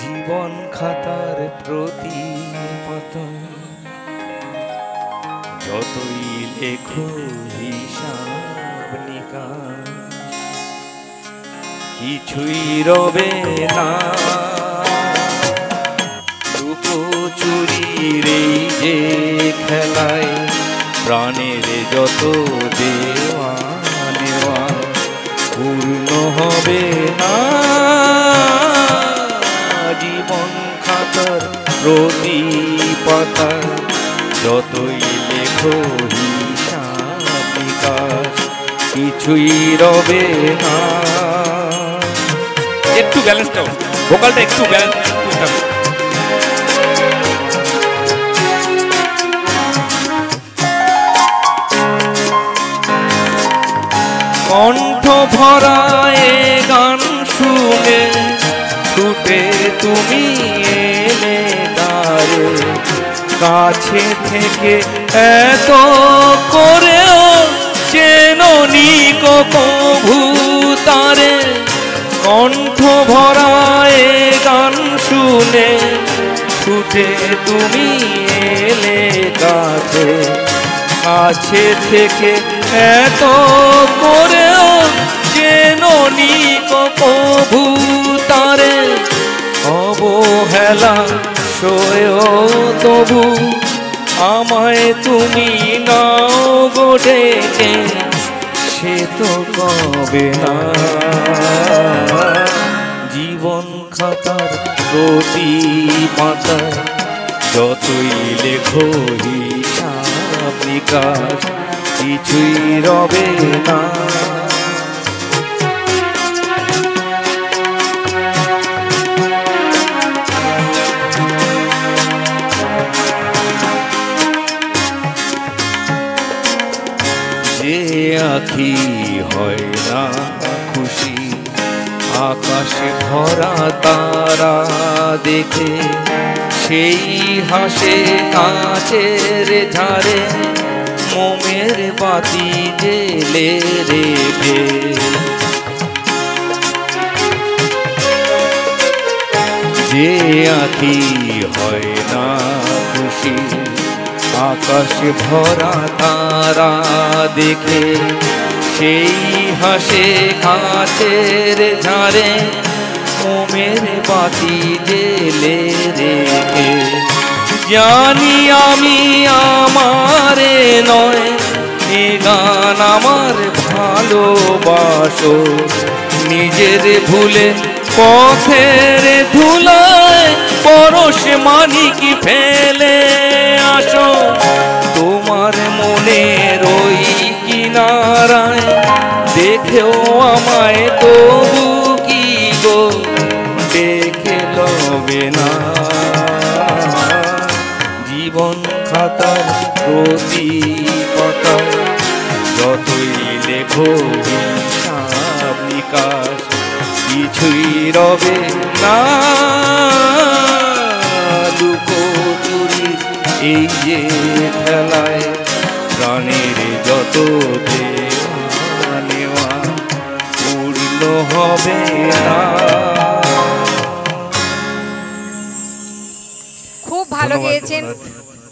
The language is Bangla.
জীবন খাতার প্রতি পাতা যতই লেখো হিসাব নিকাশ কিছুই রবে না। লুকোচুরির এই যে খেলায় প্রাণের যত দেওয়া নেওয়া পূর্ণ হবে না। জীবন খাতার প্রতি পাতা যতই লেখো হিসাব নিকাশ কিছুই রবে না। একটু ব্যালেন্সটা ভোকালটা একটু ব্যালেন্স কণ্ঠ ভরা এ গান শুনে ছুটে তুমি এলে তারে কাছে থেকে এত করেও চেননি কবু তারে। কণ্ঠ ভরা এ গান শুনে ছুটে তুমি এলে কাছে কাছে থেকে এত করেও চেননি কবু তারে। অবহেলা সয়েও তবু আমায় তুমি নাও গো ডেকে সে তো কবে না। জীবন খাতার প্রতি পাতা যতই লেখো হিসাব নিকাশ কিছুই রবে না। যে আঁখি হয় না খুশি আকাশে ভরা তারা দেখে সেই হাসে কাঁচের ধারে মোমের বাতি জেলে রেখে। যে আঁখি হয় না খুশি আকাশে ভরা তারা দেখে সেই হাসে কাঁচের ঝাড়ে মোমের বাতি জেলে রেখে। জানি আমি আমারে নয় এ গান আমার ভালোবাসো নিজের ভুলে পথের ধুলায় পরশ মানিক ফেলে আসো তোমার মনের ওই কিনারায় দেখেও আমায় তবু কি গো দেখে লবে না। জীবন খাতার প্রতি পাতা যতই লেখো হিসাব নিকাশ কিছুই রবে না। লুকোচুরির এই যে খেলায় প্রাণের যত দেওয়া নেওয়া পূর্ণ হবে না। খুব ভালো গেয়েছেন।